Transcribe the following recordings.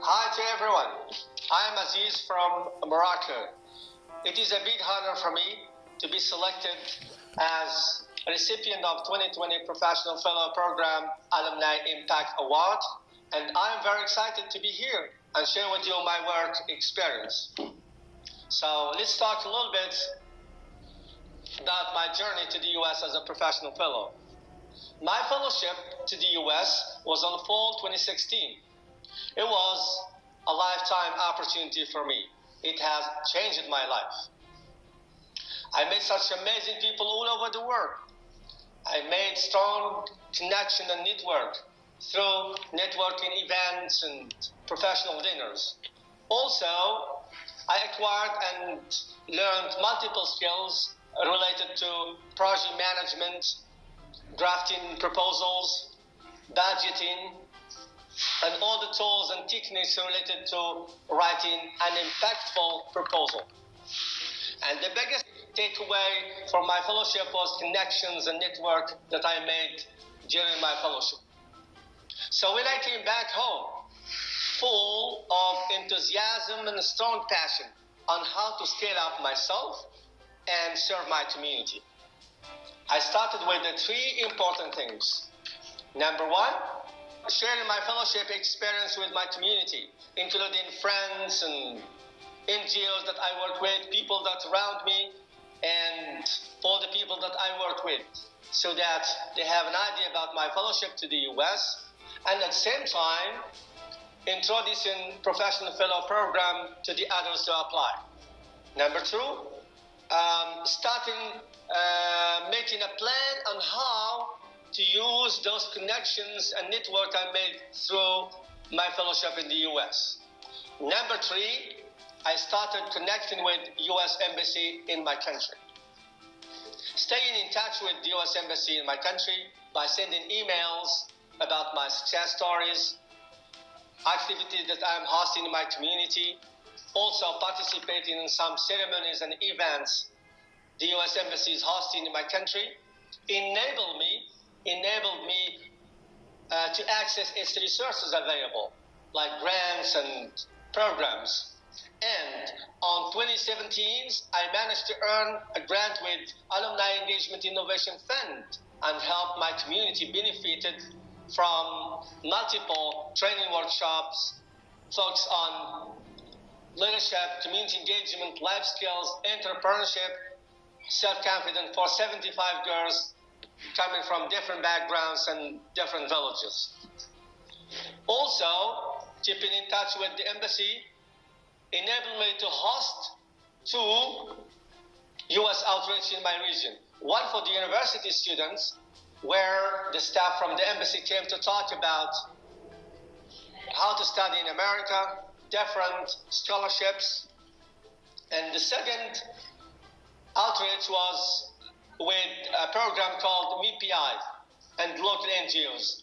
Hi to everyone. I am Aziz from Morocco. It is a big honor for me to be selected as a recipient of 2020 Professional Fellow Program Alumni Impact Award, and I am very excited to be here and share with you my work experience. So let's talk a little bit about my journey to the US as a professional fellow. My fellowship to the US was on fall 2016. It was a lifetime opportunity for me. It has changed my life. I met such amazing people all over the world. I made strong connection and network through networking events and professional dinners. Also, I acquired and learned multiple skills related to project management, drafting proposals, budgeting, and all the tools and techniques related to writing an impactful proposal. And the biggest takeaway from my fellowship was connections and network that I made during my fellowship. So when I came back home, full of enthusiasm and a strong passion on how to scale up myself and serve my community, I started with the three important things. Number one, sharing my fellowship experience with my community, including friends and NGOs that I work with, people that surround me, and all the people that I work with, so that they have an idea about my fellowship to the US, and at the same time, introducing professional fellow program to the others to apply. Number two, making a plan on how to use those connections and network I made through my fellowship in the US. Number three, I started connecting with US Embassy in my country. Staying in touch with the US Embassy in my country by sending emails about my success stories, activities that I'm hosting in my community, also participating in some ceremonies and events the US Embassy is hosting in my country, enabled me to access its resources available, like grants and programs. And on 2017, I managed to earn a grant with Alumni Engagement Innovation Fund and help my community benefited from multiple training workshops focused on leadership, community engagement, life skills, entrepreneurship, self-confidence for 75 girls coming from different backgrounds and different villages. Also, keeping in touch with the embassy enabled me to host two US outreach in my region. One for the university students, where the staff from the embassy came to talk about how to study in America, different scholarships. And the second outreach was with a program called MPI and local NGOs,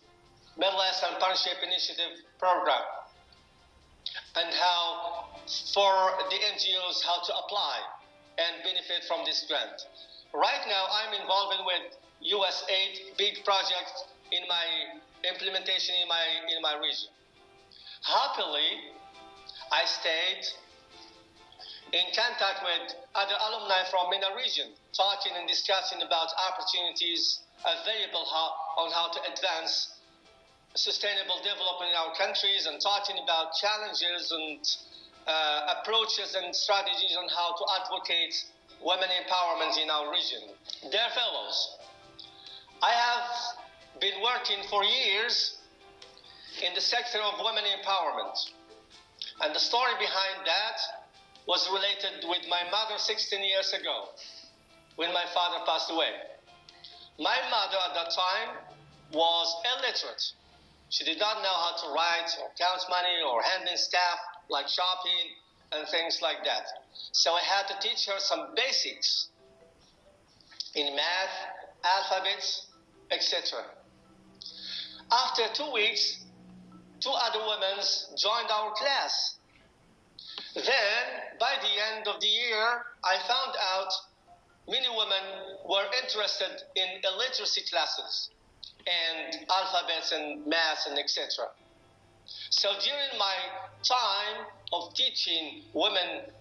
Middle East and Partnership Initiative Program, and how for the NGOs how to apply and benefit from this grant. Right now, I'm involved with USAID big projects in my implementation in my region. Happily, I stayed in contact with other alumni from MENA region, talking and discussing about opportunities available on how to advance sustainable development in our countries, and talking about challenges and approaches and strategies on how to advocate women empowerment in our region. Dear fellows, I have been working for years in the sector of women empowerment, and the story behind that was related with my mother 16 years ago when my father passed away. My mother at that time was illiterate. She did not know how to write or count money or handle stuff like shopping and things like that. So I had to teach her some basics in math, alphabets, etc. After 2 weeks, two other women joined our class. Then, by the end of the year, I found out many women were interested in illiteracy classes and alphabets and maths and etc. So during my time of teaching women,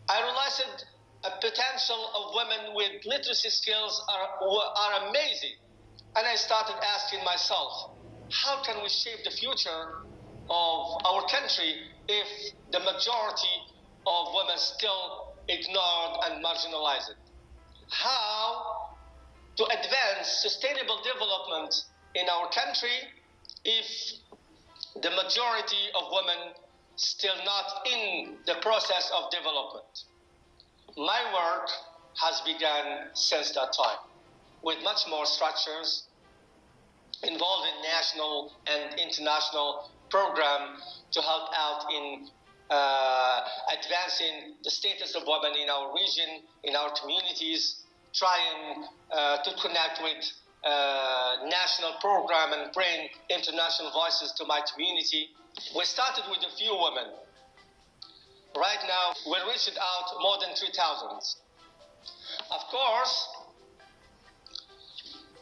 I realized a potential of women with literacy skills are amazing. And I started asking myself, how can we shape the future of our country if the majority of women still ignored and marginalized? How to advance sustainable development in our country if the majority of women still not in the process of development? My work has begun since that time, with much more structures involving national and international program to help out in advancing the status of women in our region, in our communities, trying to connect with national program and bring international voices to my community. We started with a few women. Right now, we're reaching out more than 3,000. Of course,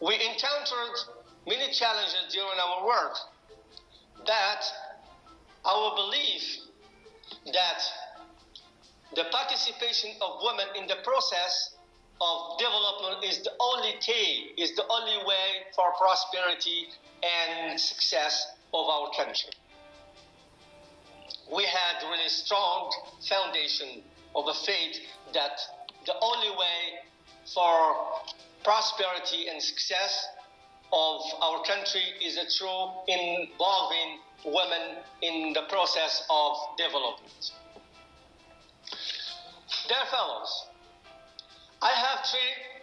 we encountered many challenges during our work, but our belief that the participation of women in the process of development is the only key, is the only way for prosperity and success of our country. We had really strong foundation of a faith that the only way for prosperity and success of our country is through involving women in the process of development. Dear fellows, I have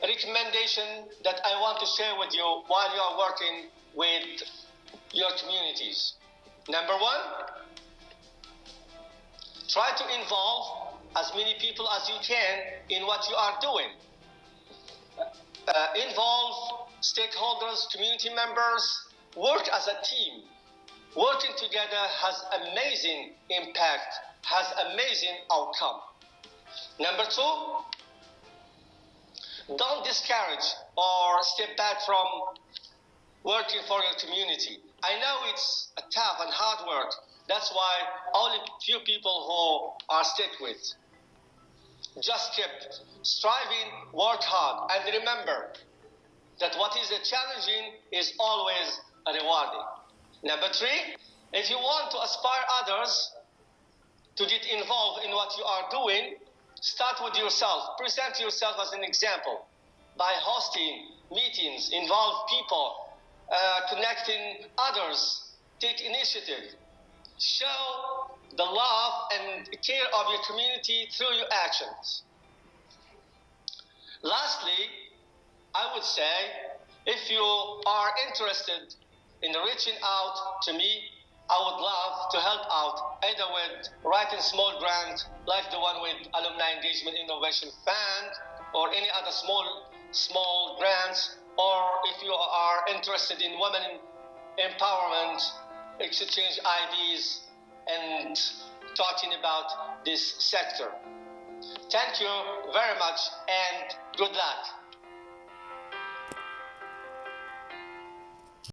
3 recommendations that I want to share with you while you are working with your communities. Number 1, try to involve as many people as you can in what you are doing. Involve stakeholders, community members, work as a team. Working together has amazing impact, has amazing outcome. Number 2, don't discourage or step back from working for your community. I know it's a tough and hard work. That's why only few people who are stick with. Just keep striving, work hard, and remember that what is challenging is always rewarding. Number 3, if you want to inspire others to get involved in what you are doing, start with yourself. Present yourself as an example by hosting meetings, involve people, connecting others, take initiative. Show the love and care of your community through your actions. Lastly, I would say, if you are interested in reaching out to me, I would love to help out either with writing small grant like the one with Alumni Engagement Innovation Fund or any other small grants, or if you are interested in women empowerment, exchange ideas and talking about this sector. Thank you very much and good luck.